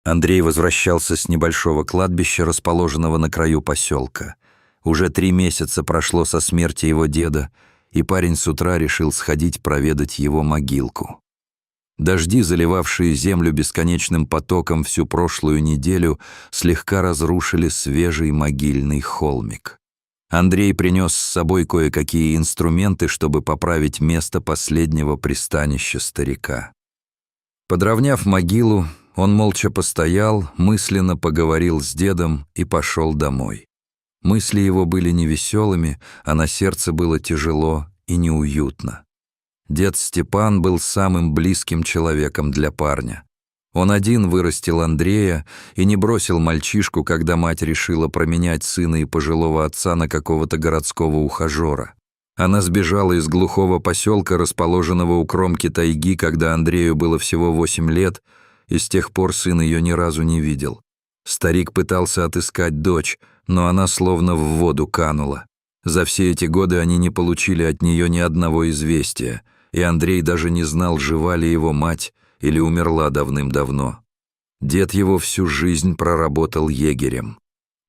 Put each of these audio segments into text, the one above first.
Андрей возвращался с небольшого кладбища, расположенного на краю поселка. Уже 3 месяца прошло со смерти его деда, и парень с утра решил сходить проведать его могилку. Дожди, заливавшие землю бесконечным потоком всю прошлую неделю, слегка разрушили свежий могильный холмик. Андрей принес с собой кое-какие инструменты, чтобы поправить место последнего пристанища старика. Подровняв могилу, он молча постоял, мысленно поговорил с дедом и пошел домой. Мысли его были невеселыми, а на сердце было тяжело и неуютно. Дед Степан был самым близким человеком для парня. Он один вырастил Андрея и не бросил мальчишку, когда мать решила променять сына и пожилого отца на какого-то городского ухажера. Она сбежала из глухого поселка, расположенного у кромки тайги, когда Андрею было всего 8 лет, и с тех пор сын ее ни разу не видел. Старик пытался отыскать дочь, но она словно в воду канула. За все эти годы они не получили от нее ни одного известия, и Андрей даже не знал, жива ли его мать или умерла давным-давно. Дед его всю жизнь проработал егерем.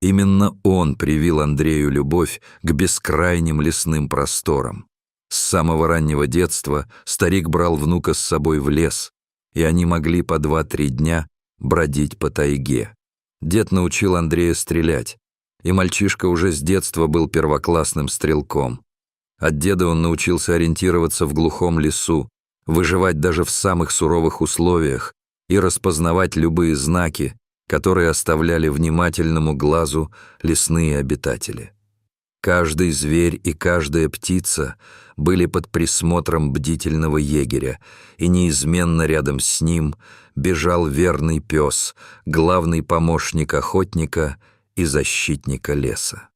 Именно он привил Андрею любовь к бескрайним лесным просторам. С самого раннего детства старик брал внука с собой в лес, и они могли по 2-3 дня бродить по тайге. Дед научил Андрея стрелять, и мальчишка уже с детства был первоклассным стрелком. От деда он научился ориентироваться в глухом лесу, выживать даже в самых суровых условиях и распознавать любые знаки, которые оставляли внимательному глазу лесные обитатели. Каждый зверь и каждая птица были под присмотром бдительного егеря, и неизменно рядом с ним бежал верный пес, главный помощник охотника и защитника леса.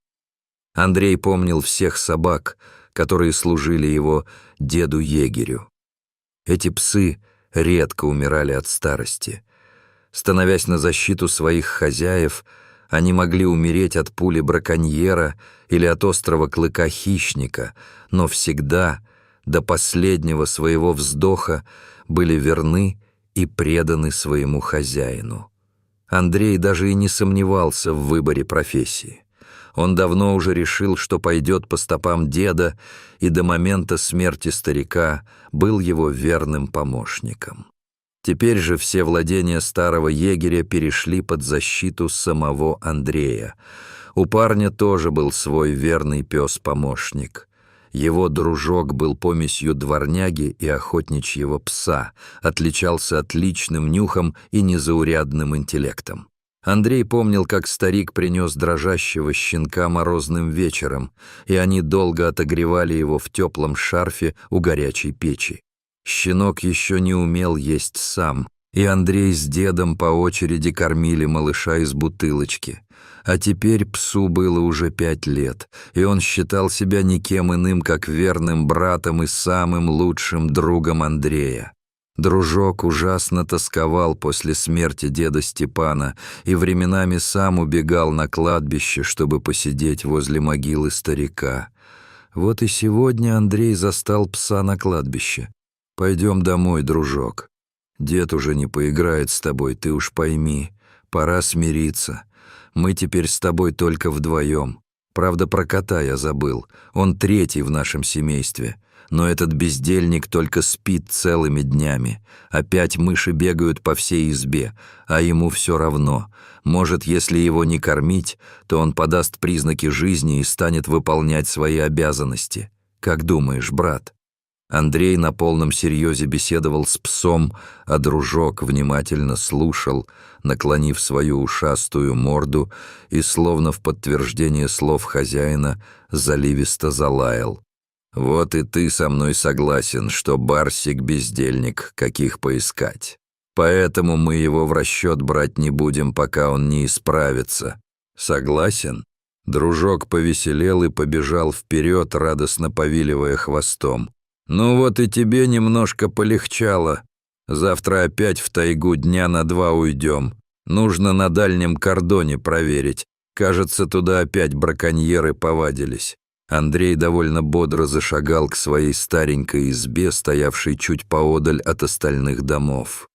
Андрей помнил всех собак, которые служили его деду-егерю. Эти псы редко умирали от старости. Становясь на защиту своих хозяев, они могли умереть от пули браконьера или от острого клыка хищника, но всегда, до последнего своего вздоха, были верны и преданы своему хозяину. Андрей даже и не сомневался в выборе профессии. Он давно уже решил, что пойдет по стопам деда, и до момента смерти старика был его верным помощником. Теперь же все владения старого егеря перешли под защиту самого Андрея. У парня тоже был свой верный пес-помощник. Его дружок был помесью дворняги и охотничьего пса, отличался отличным нюхом и незаурядным интеллектом. Андрей помнил, как старик принес дрожащего щенка морозным вечером, и они долго отогревали его в теплом шарфе у горячей печи. Щенок еще не умел есть сам, и Андрей с дедом по очереди кормили малыша из бутылочки. А теперь псу было уже 5 лет, и он считал себя никем иным, как верным братом и самым лучшим другом Андрея. Дружок ужасно тосковал после смерти деда Степана и временами сам убегал на кладбище, чтобы посидеть возле могилы старика. Вот и сегодня Андрей застал пса на кладбище. «Пойдем домой, дружок. Дед уже не поиграет с тобой, ты уж пойми. Пора смириться. Мы теперь с тобой только вдвоем. Правда, про кота я забыл. Он 3-й в нашем семействе. Но этот бездельник только спит целыми днями. Опять мыши бегают по всей избе, а ему все равно. Может, если его не кормить, то он подаст признаки жизни и станет выполнять свои обязанности. Как думаешь, брат?» Андрей на полном серьезе беседовал с псом, а дружок внимательно слушал, наклонив свою ушастую морду и, словно в подтверждение слов хозяина, заливисто залаял. «Вот и ты со мной согласен, что барсик-бездельник, каких поискать. Поэтому мы его в расчет брать не будем, пока он не исправится. Согласен?» Дружок повеселел и побежал вперед, радостно повиливая хвостом. «Ну вот и тебе немножко полегчало. Завтра опять в тайгу дня на 2 уйдем. Нужно на дальнем кордоне проверить. Кажется, туда опять браконьеры повадились». Андрей довольно бодро зашагал к своей старенькой избе, стоявшей чуть поодаль от остальных домов.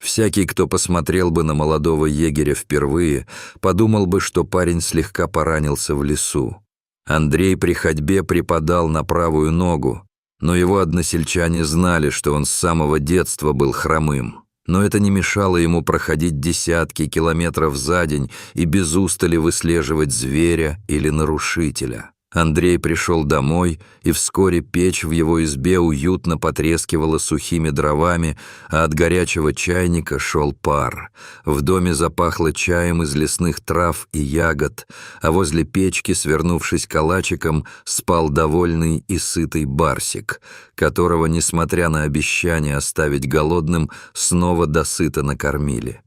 Всякий, кто посмотрел бы на молодого егеря впервые, подумал бы, что парень слегка поранился в лесу. Андрей при ходьбе припадал на правую ногу, но его односельчане знали, что он с самого детства был хромым. Но это не мешало ему проходить десятки километров за день и без устали выслеживать зверя или нарушителя. Андрей пришел домой, и вскоре печь в его избе уютно потрескивала сухими дровами, а от горячего чайника шел пар. В доме запахло чаем из лесных трав и ягод, а возле печки, свернувшись калачиком, спал довольный и сытый барсик, которого, несмотря на обещание оставить голодным, снова досыта накормили.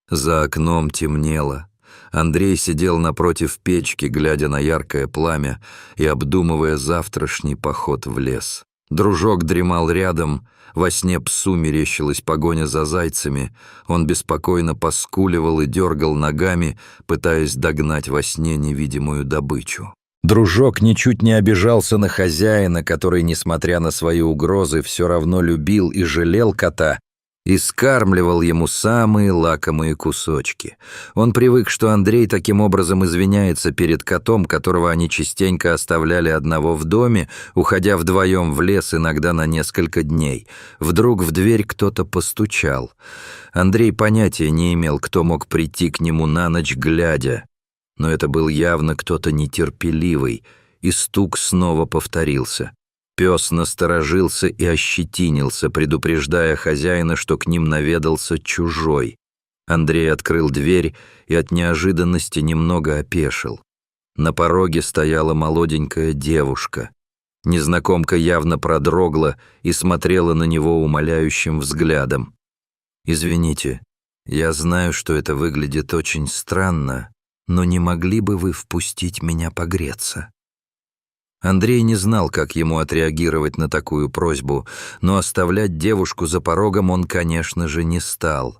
За окном темнело. Андрей сидел напротив печки, глядя на яркое пламя и обдумывая завтрашний поход в лес. Дружок дремал рядом, во сне псу мерещилась погоня за зайцами, он беспокойно поскуливал и дергал ногами, пытаясь догнать во сне невидимую добычу. Дружок ничуть не обижался на хозяина, который, несмотря на свои угрозы, все равно любил и жалел кота, и скармливал ему самые лакомые кусочки. Он привык, что Андрей таким образом извиняется перед котом, которого они частенько оставляли одного в доме, уходя вдвоем в лес иногда на несколько дней. Вдруг в дверь кто-то постучал. Андрей понятия не имел, кто мог прийти к нему на ночь глядя. Но это был явно кто-то нетерпеливый, и стук снова повторился. Пес насторожился и ощетинился, предупреждая хозяина, что к ним наведался чужой. Андрей открыл дверь и от неожиданности немного опешил. На пороге стояла молоденькая девушка. Незнакомка явно продрогла и смотрела на него умоляющим взглядом. «Извините, я знаю, что это выглядит очень странно, но не могли бы вы впустить меня погреться?» Андрей не знал, как ему отреагировать на такую просьбу, но оставлять девушку за порогом он, конечно же, не стал.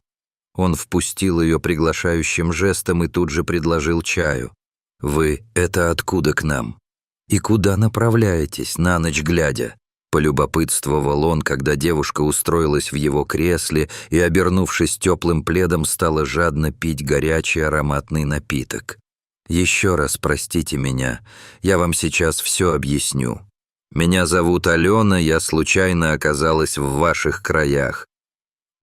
Он впустил ее приглашающим жестом и тут же предложил чаю. «Вы это откуда к нам? И куда направляетесь, на ночь глядя?» Полюбопытствовал он, когда девушка устроилась в его кресле и, обернувшись теплым пледом, стала жадно пить горячий ароматный напиток. «Еще раз простите меня, я вам сейчас все объясню. Меня зовут Алена, я случайно оказалась в ваших краях.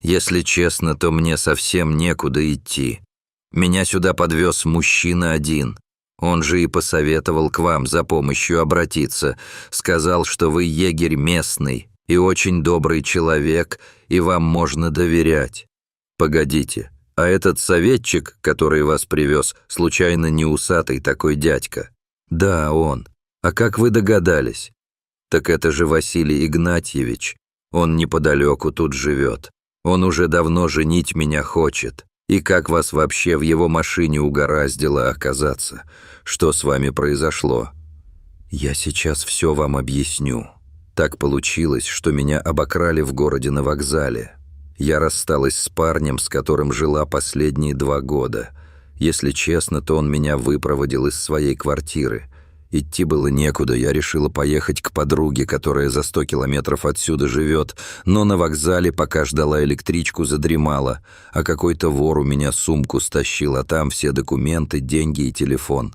Если честно, то мне совсем некуда идти. Меня сюда подвез мужчина один. Он же и посоветовал к вам за помощью обратиться. Сказал, что вы егерь местный и очень добрый человек, и вам можно доверять. Погодите. А этот советчик, который вас привез, случайно не усатый такой дядька?» «Да, он. А как вы догадались?» «Так это же Василий Игнатьевич. Он неподалеку тут живет. Он уже давно женить меня хочет. И как вас вообще в его машине угораздило оказаться? Что с вами произошло?» «Я сейчас все вам объясню. Так получилось, что меня обокрали в городе на вокзале. Я рассталась с парнем, с которым жила последние 2 года. Если честно, то он меня выпроводил из своей квартиры. Идти было некуда, я решила поехать к подруге, которая за 100 километров отсюда живет, но на вокзале, пока ждала электричку, задремала, а какой-то вор у меня сумку стащил, а там все документы, деньги и телефон.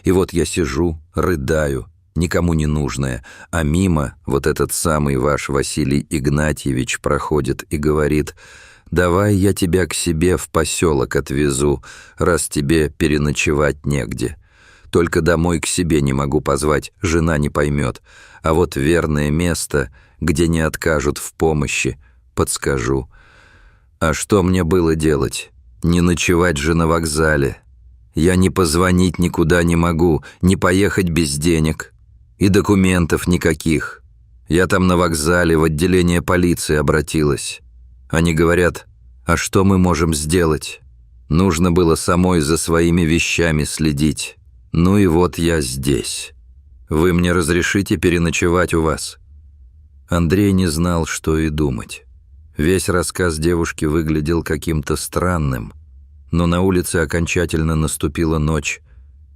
И вот я сижу, рыдаю, никому не нужное, а мимо вот этот самый ваш Василий Игнатьевич проходит и говорит: «Давай я тебя к себе в поселок отвезу, раз тебе переночевать негде. Только домой к себе не могу позвать, жена не поймет, а вот верное место, где не откажут в помощи, подскажу». А что мне было делать? Не ночевать же на вокзале. Я не позвонить никуда не могу, не поехать без денег. И документов никаких. Я там на вокзале в отделение полиции обратилась. Они говорят: «А что мы можем сделать?» Нужно было самой за своими вещами следить. Ну и вот я здесь. Вы мне разрешите переночевать у вас?» Андрей не знал, что и думать. Весь рассказ девушки выглядел каким-то странным, но на улице окончательно наступила ночь,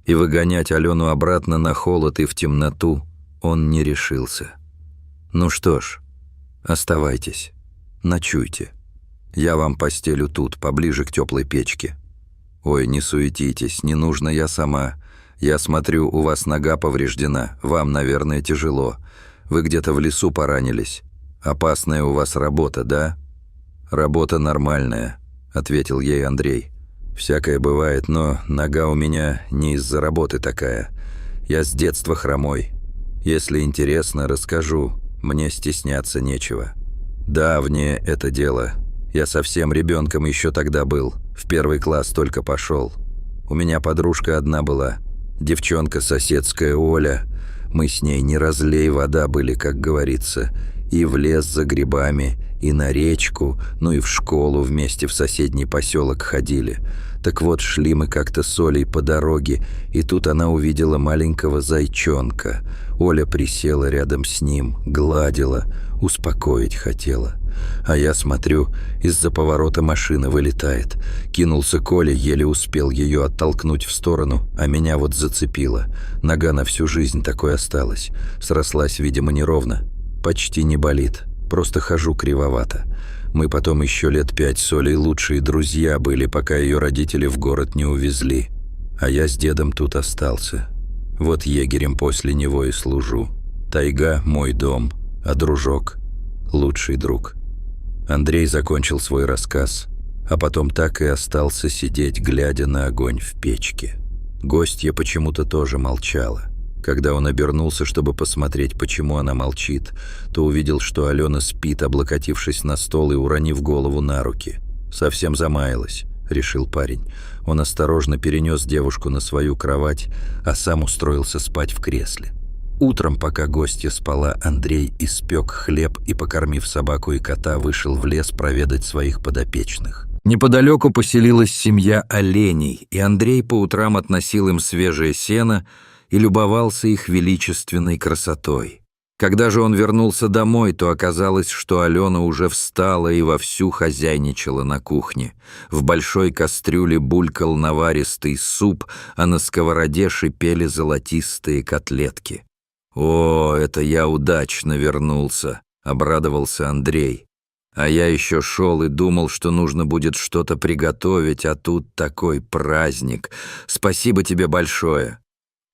и выгонять Алену обратно на холод и в темноту он не решился. «Ну что ж, оставайтесь, ночуйте. Я вам постелю тут, поближе к теплой печке». «Ой, не суетитесь, не нужно, я сама. Я смотрю, у вас нога повреждена, вам, наверное, тяжело. Вы где-то в лесу поранились. Опасная у вас работа, да?» «Работа нормальная», — ответил ей Андрей. «Всякое бывает, но нога у меня не из-за работы такая. Я с детства хромой. Если интересно, расскажу, мне стесняться нечего. Давнее это дело. Я совсем ребенком еще тогда был, в 1 класс только пошел. У меня подружка одна была, девчонка соседская Оля. Мы с ней не разлей вода были, как говорится, и в лес за грибами, и на речку, ну и в школу вместе в соседний поселок ходили. Так вот, шли мы как-то с Олей по дороге, и тут она увидела маленького зайчонка. Оля присела рядом с ним, гладила, успокоить хотела. А я смотрю, из-за поворота машина вылетает. Кинулся к Оле, еле успел ее оттолкнуть в сторону, а меня вот зацепило. Нога на всю жизнь такой осталась. Срослась, видимо, неровно. Почти не болит, просто хожу кривовато. Мы потом еще лет 5 с Олей лучшие друзья были, пока ее родители в город не увезли. А я с дедом тут остался. Вот егерем после него и служу. Тайга — мой дом, а дружок — лучший друг». Андрей закончил свой рассказ, а потом так и остался сидеть, глядя на огонь в печке. Гостья почему-то тоже молчала. Когда он обернулся, чтобы посмотреть, почему она молчит, то увидел, что Алена спит, облокотившись на стол и уронив голову на руки. «Совсем замаялась», — решил парень. Он осторожно перенес девушку на свою кровать, а сам устроился спать в кресле. Утром, пока гостья спала, Андрей испек хлеб и, покормив собаку и кота, вышел в лес проведать своих подопечных. Неподалеку поселилась семья оленей, и Андрей по утрам относил им свежее сено и любовался их величественной красотой. Когда же он вернулся домой, то оказалось, что Алена уже встала и вовсю хозяйничала на кухне. В большой кастрюле булькал наваристый суп, а на сковороде шипели золотистые котлетки. «О, это я удачно вернулся», — обрадовался Андрей. «А я еще шел и думал, что нужно будет что-то приготовить, а тут такой праздник. Спасибо тебе большое».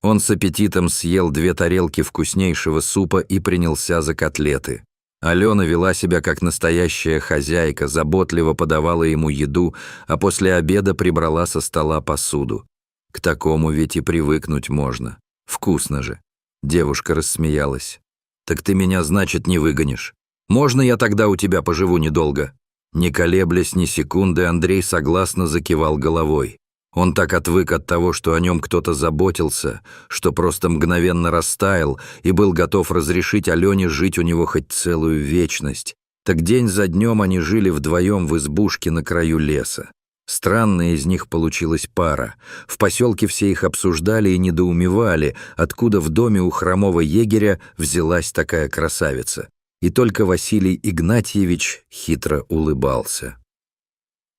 Он с аппетитом съел 2 тарелки вкуснейшего супа и принялся за котлеты. Алена вела себя как настоящая хозяйка, заботливо подавала ему еду, а после обеда прибрала со стола посуду. К такому ведь и привыкнуть можно. Вкусно же. Девушка рассмеялась. «Так ты меня, значит, не выгонишь? Можно я тогда у тебя поживу недолго?» Не колеблясь ни секунды, Андрей согласно закивал головой. Он так отвык от того, что о нем кто-то заботился, что просто мгновенно растаял и был готов разрешить Алене жить у него хоть целую вечность. Так день за днем они жили вдвоем в избушке на краю леса. Странная из них получилась пара. В поселке все их обсуждали и недоумевали, откуда в доме у хромого егеря взялась такая красавица. И только Василий Игнатьевич хитро улыбался.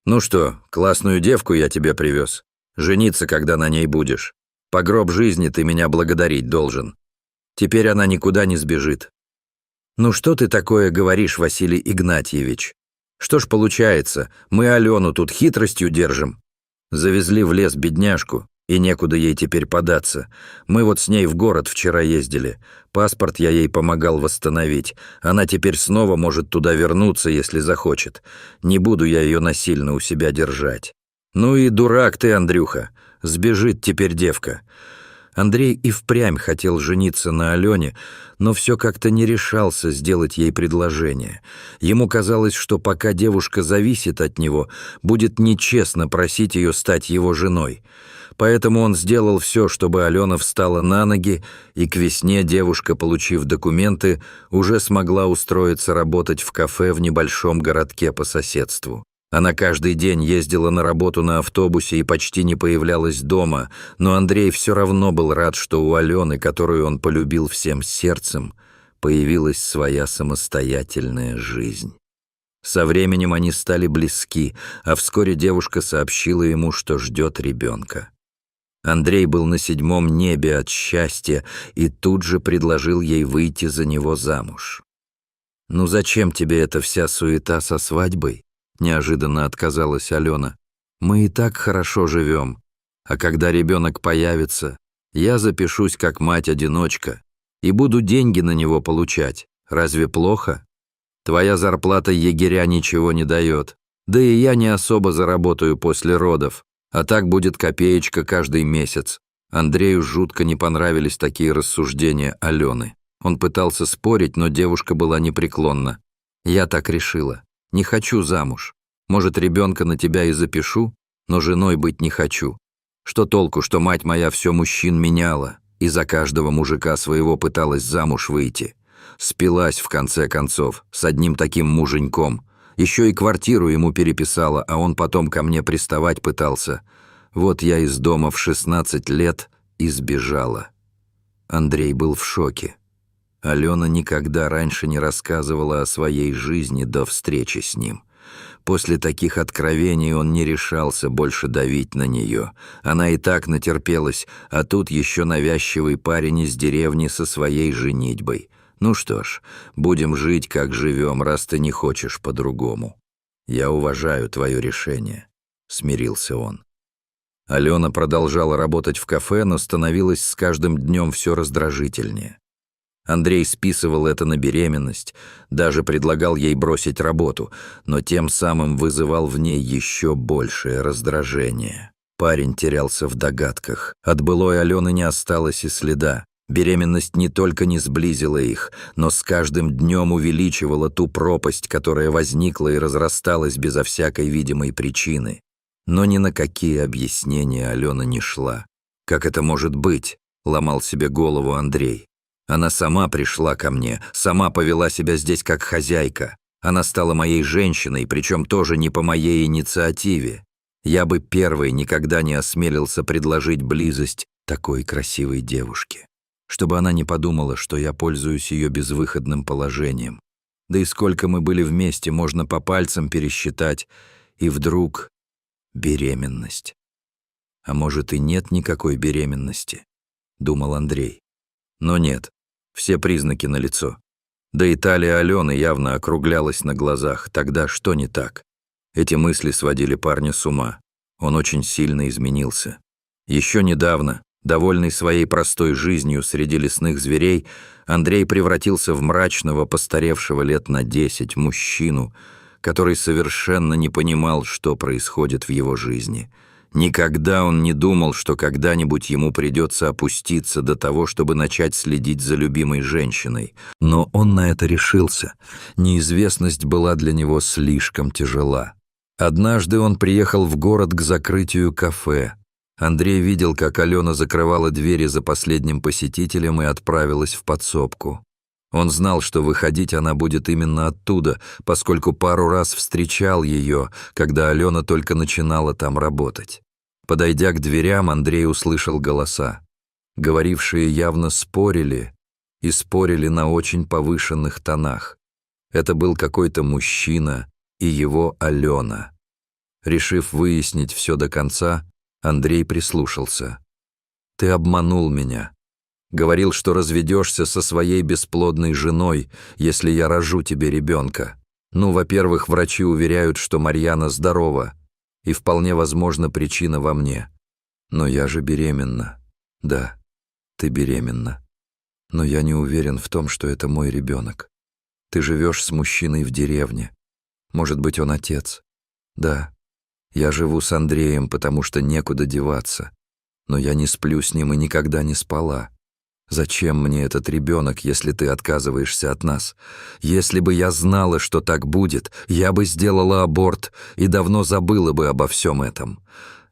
«Ну что, классную девку я тебе привез. Жениться, когда на ней будешь. По гроб жизни ты меня благодарить должен. Теперь она никуда не сбежит». «Ну что ты такое говоришь, Василий Игнатьевич? Что ж получается, мы Алену тут хитростью держим? Завезли в лес бедняжку, и некуда ей теперь податься. Мы вот с ней в город вчера ездили. Паспорт я ей помогал восстановить. Она теперь снова может туда вернуться, если захочет. Не буду я ее насильно у себя держать. Ну и дурак ты, Андрюха. Сбежит теперь девка». Андрей и впрямь хотел жениться на Алене, но все как-то не решался сделать ей предложение. Ему казалось, что пока девушка зависит от него, будет нечестно просить ее стать его женой. Поэтому он сделал все, чтобы Алена встала на ноги, и к весне девушка, получив документы, уже смогла устроиться работать в кафе в небольшом городке по соседству. Она каждый день ездила на работу на автобусе и почти не появлялась дома, но Андрей все равно был рад, что у Алены, которую он полюбил всем сердцем, появилась своя самостоятельная жизнь. Со временем они стали близки, а вскоре девушка сообщила ему, что ждет ребенка. Андрей был на 7-м небе от счастья и тут же предложил ей выйти за него замуж. «Ну зачем тебе эта вся суета со свадьбой? неожиданно отказалась Алена. «Мы и так хорошо живем. А когда ребенок появится, я запишусь как мать-одиночка и буду деньги на него получать. Разве плохо? Твоя зарплата егеря ничего не дает. Да и я не особо заработаю после родов. А так будет копеечка каждый месяц». Андрею жутко не понравились такие рассуждения Алены. Он пытался спорить, но девушка была непреклонна. «Я так решила. Не хочу замуж. Может, ребенка на тебя и запишу, но женой быть не хочу. Что толку, что мать моя все мужчин меняла и за каждого мужика своего пыталась замуж выйти? Спилась, в конце концов, с одним таким муженьком. Еще и квартиру ему переписала, а он потом ко мне приставать пытался. Вот я из дома в 16 лет и сбежала». Андрей был в шоке. Алена никогда раньше не рассказывала о своей жизни до встречи с ним. После таких откровений он не решался больше давить на нее. Она и так натерпелась, а тут еще навязчивый парень из деревни со своей женитьбой. Ну что ж, будем жить, как живем, раз ты не хочешь по-другому. «Я уважаю твое решение», — смирился он. Алена продолжала работать в кафе, но становилась с каждым днем все раздражительнее. Андрей списывал это на беременность, даже предлагал ей бросить работу, но тем самым вызывал в ней еще большее раздражение. Парень терялся в догадках. От былой Алены не осталось и следа. Беременность не только не сблизила их, но с каждым днем увеличивала ту пропасть, которая возникла и разрасталась безо всякой видимой причины. Но ни на какие объяснения Алена не шла. «Как это может быть?» — ломал себе голову Андрей. «Она сама пришла ко мне, сама повела себя здесь как хозяйка. Она стала моей женщиной, причем тоже не по моей инициативе. Я бы первый никогда не осмелился предложить близость такой красивой девушке, чтобы она не подумала, что я пользуюсь ее безвыходным положением. Да и сколько мы были вместе, можно по пальцам пересчитать. И вдруг беременность. А может, и нет никакой беременности?» — думал Андрей. Но нет, все признаки налицо. Да и талия Алены явно округлялась на глазах. Тогда что не так? Эти мысли сводили парня с ума. Он очень сильно изменился. Еще недавно, довольный своей простой жизнью среди лесных зверей, Андрей превратился в мрачного, постаревшего лет на 10 мужчину, который совершенно не понимал, что происходит в его жизни. Никогда он не думал, что когда-нибудь ему придется опуститься до того, чтобы начать следить за любимой женщиной. Но он на это решился. Неизвестность была для него слишком тяжела. Однажды он приехал в город к закрытию кафе. Андрей видел, как Алена закрывала двери за последним посетителем и отправилась в подсобку. Он знал, что выходить она будет именно оттуда, поскольку пару раз встречал ее, когда Алена только начинала там работать. Подойдя к дверям, Андрей услышал голоса. Говорившие явно спорили, и спорили на очень повышенных тонах. Это был какой-то мужчина и его Алена. Решив выяснить все до конца, Андрей прислушался. «Ты обманул меня. Говорил, что разведешься со своей бесплодной женой, если я рожу тебе ребенка. Ну, во-первых, врачи уверяют, что Марьяна здорова, и вполне возможно причина во мне. Но я же беременна. Да, ты беременна. Но я не уверен в том, что это мой ребенок. Ты живешь с мужчиной в деревне. Может быть, он отец. Да, я живу с Андреем, потому что некуда деваться. Но я не сплю с ним и никогда не спала. Зачем мне этот ребенок, если ты отказываешься от нас? Если бы я знала, что так будет, я бы сделала аборт и давно забыла бы обо всем этом.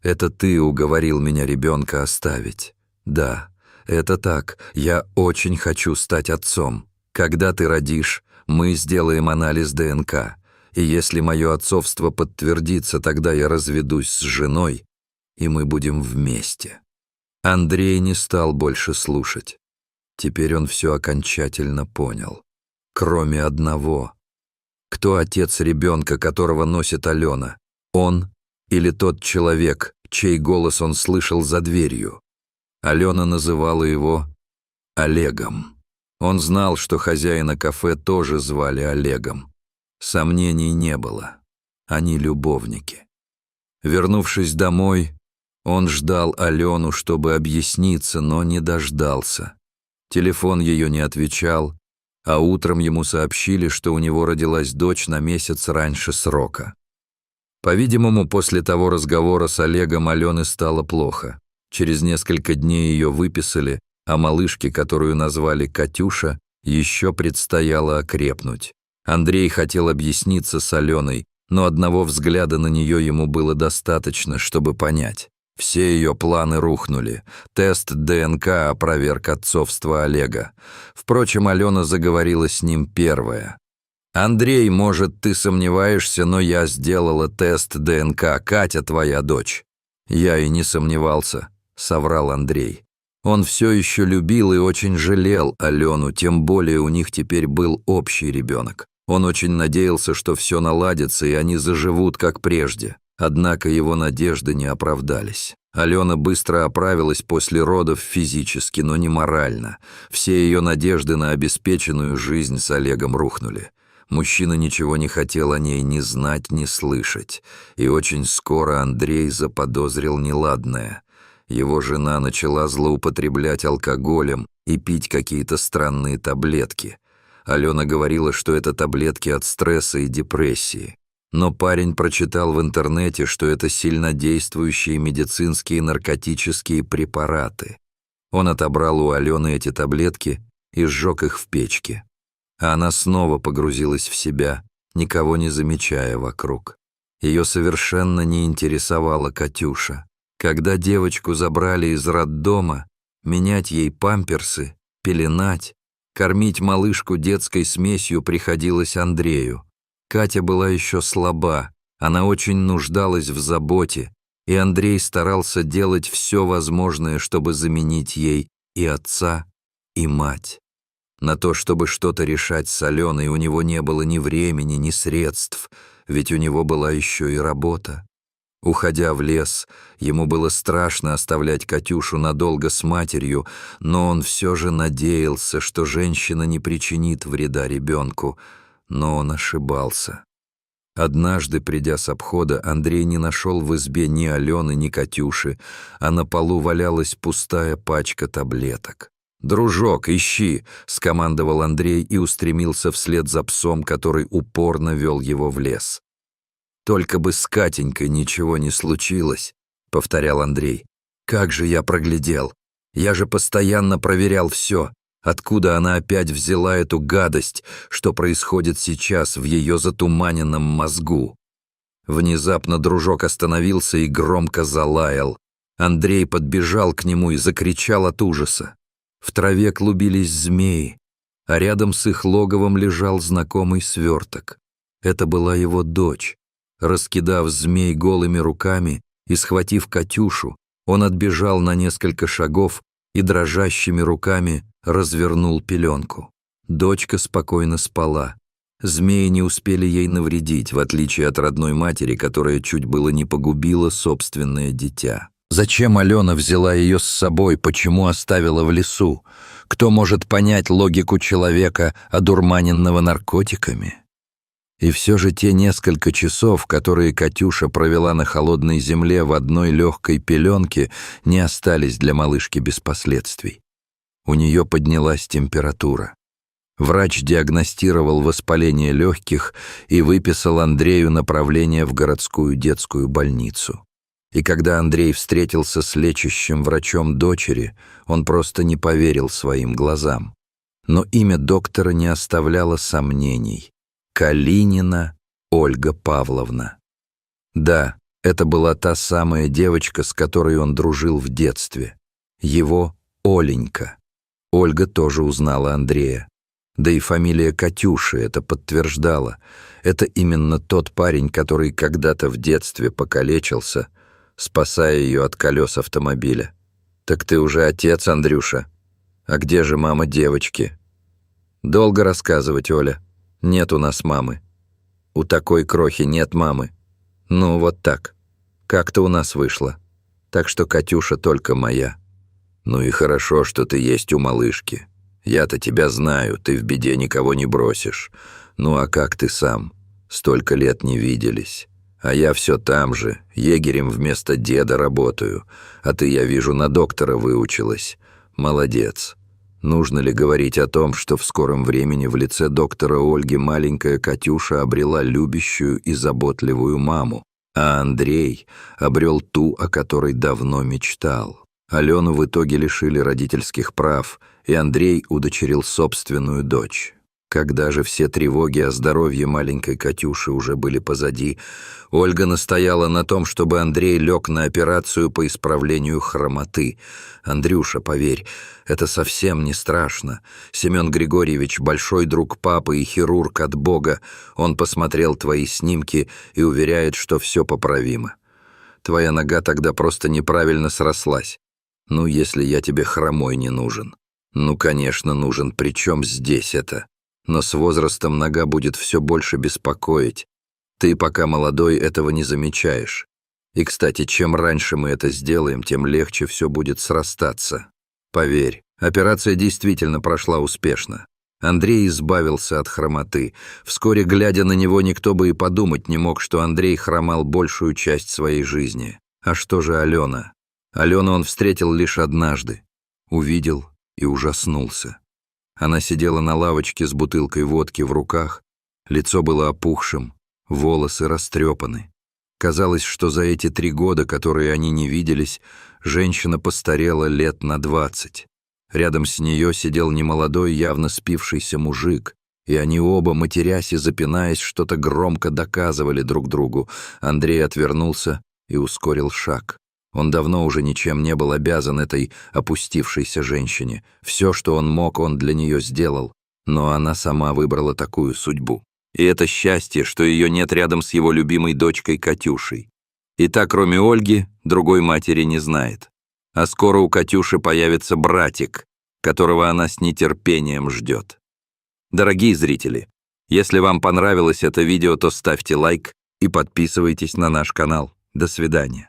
Это ты уговорил меня ребенка оставить. Да, это так. Я очень хочу стать отцом. Когда ты родишь, мы сделаем анализ ДНК. И если мое отцовство подтвердится, тогда я разведусь с женой, и мы будем вместе». Андрей не стал больше слушать. Теперь он все окончательно понял. Кроме одного. Кто отец ребенка, которого носит Алена? Он или тот человек, чей голос он слышал за дверью? Алена называла его Олегом. Он знал, что хозяина кафе тоже звали Олегом. Сомнений не было. Они любовники. Вернувшись домой, он ждал Алену, чтобы объясниться, но не дождался. Телефон ее не отвечал, а утром ему сообщили, что у него родилась дочь на месяц раньше срока. По-видимому, после того разговора с Олегом Алене стало плохо. Через несколько дней ее выписали, а малышке, которую назвали Катюша, еще предстояло окрепнуть. Андрей хотел объясниться с Аленой, но одного взгляда на нее ему было достаточно, чтобы понять. Все ее планы рухнули. Тест ДНК опроверг отцовство Олега. Впрочем, Алена заговорила с ним первая. «Андрей, может, ты сомневаешься, но я сделала тест ДНК. Катя твоя дочь». «Я и не сомневался», — соврал Андрей. Он все еще любил и очень жалел Алену, тем более у них теперь был общий ребенок. Он очень надеялся, что все наладится, и они заживут, как прежде. Однако его надежды не оправдались. Алена быстро оправилась после родов физически, но не морально. Все ее надежды на обеспеченную жизнь с Олегом рухнули. Мужчина ничего не хотел о ней ни знать, ни слышать. И очень скоро Андрей заподозрил неладное. Его жена начала злоупотреблять алкоголем и пить какие-то странные таблетки. Алена говорила, что это таблетки от стресса и депрессии. Но парень прочитал в интернете, что это сильнодействующие медицинские наркотические препараты. Он отобрал у Алены эти таблетки и сжег их в печке. А она снова погрузилась в себя, никого не замечая вокруг. Ее совершенно не интересовала Катюша. Когда девочку забрали из роддома, менять ей памперсы, пеленать, кормить малышку детской смесью приходилось Андрею. Катя была еще слаба, она очень нуждалась в заботе, и Андрей старался делать все возможное, чтобы заменить ей и отца, и мать. На то, чтобы что-то решать с Аленой, у него не было ни времени, ни средств, ведь у него была еще и работа. Уходя в лес, ему было страшно оставлять Катюшу надолго с матерью, но он все же надеялся, что женщина не причинит вреда ребенку, но он ошибался. Однажды, придя с обхода, Андрей не нашел в избе ни Алены, ни Катюши, а на полу валялась пустая пачка таблеток. «Дружок, ищи!» — скомандовал Андрей и устремился вслед за псом, который упорно вел его в лес. «Только бы с Катенькой ничего не случилось», — повторял Андрей. «Как же я проглядел! Я же постоянно проверял все. Откуда она опять взяла эту гадость, что происходит сейчас в ее затуманенном мозгу?» Внезапно дружок остановился и громко залаял. Андрей подбежал к нему и закричал от ужаса. В траве клубились змеи, а рядом с их логовом лежал знакомый сверток. Это была его дочь. Раскидав змей голыми руками и схватив Катюшу, он отбежал на несколько шагов и дрожащими руками развернул пеленку. Дочка спокойно спала. Змеи не успели ей навредить, в отличие от родной матери, которая чуть было не погубила собственное дитя. Зачем Алена взяла ее с собой, почему оставила в лесу? Кто может понять логику человека, одурманенного наркотиками? И все же те несколько часов, которые Катюша провела на холодной земле в одной легкой пеленке, не остались для малышки без последствий. У нее поднялась температура. Врач диагностировал воспаление легких и выписал Андрею направление в городскую детскую больницу. И когда Андрей встретился с лечащим врачом дочери, он просто не поверил своим глазам. Но имя доктора не оставляло сомнений. Калинина Ольга Павловна. Да, это была та самая девочка, с которой он дружил в детстве. Его Оленька. Ольга тоже узнала Андрея. Да и фамилия Катюши это подтверждала. Это именно тот парень, который когда-то в детстве покалечился, спасая ее от колес автомобиля. «Так ты уже отец, Андрюша. А где же мама девочки?» «Долго рассказывать, Оля. Нет у нас мамы. У такой крохи нет мамы. Ну, вот так. Как-то у нас вышло. Так что Катюша только моя». «Ну и хорошо, что ты есть у малышки. Я-то тебя знаю, ты в беде никого не бросишь. Ну а как ты сам? Столько лет не виделись. А я все там же, егерем вместо деда работаю. А ты, я вижу, на доктора выучилась. Молодец. Нужно ли говорить о том, что в скором времени в лице доктора Ольги маленькая Катюша обрела любящую и заботливую маму, а Андрей обрел ту, о которой давно мечтал. Алену в итоге лишили родительских прав, и Андрей удочерил собственную дочь. Когда же все тревоги о здоровье маленькой Катюши уже были позади, Ольга настояла на том, чтобы Андрей лег на операцию по исправлению хромоты. «Андрюша, поверь, это совсем не страшно. Семен Григорьевич — большой друг папы и хирург от Бога. Он посмотрел твои снимки и уверяет, что все поправимо. Твоя нога тогда просто неправильно срослась. Ну, если я тебе хромой не нужен. Ну, конечно, нужен. Причем здесь это? Но с возрастом нога будет все больше беспокоить. Ты, пока молодой, этого не замечаешь. И, кстати, чем раньше мы это сделаем, тем легче все будет срастаться. Поверь, операция действительно прошла успешно. Андрей избавился от хромоты. Вскоре, глядя на него, никто бы и подумать не мог, что Андрей хромал большую часть своей жизни. А что же Алена? Алену он встретил лишь однажды. Увидел и ужаснулся. Она сидела на лавочке с бутылкой водки в руках, лицо было опухшим, волосы растрепаны. Казалось, что за эти 3 года, которые они не виделись, женщина постарела лет на 20. Рядом с нее сидел немолодой, явно спившийся мужик, и они оба, матерясь и запинаясь, что-то громко доказывали друг другу. Андрей отвернулся и ускорил шаг. Он давно уже ничем не был обязан этой опустившейся женщине. Все, что он мог, он для нее сделал. Но она сама выбрала такую судьбу. И это счастье, что ее нет рядом с его любимой дочкой Катюшей. И та, кроме Ольги, другой матери не знает. А скоро у Катюши появится братик, которого она с нетерпением ждет. Дорогие зрители, если вам понравилось это видео, то ставьте лайк и подписывайтесь на наш канал. До свидания.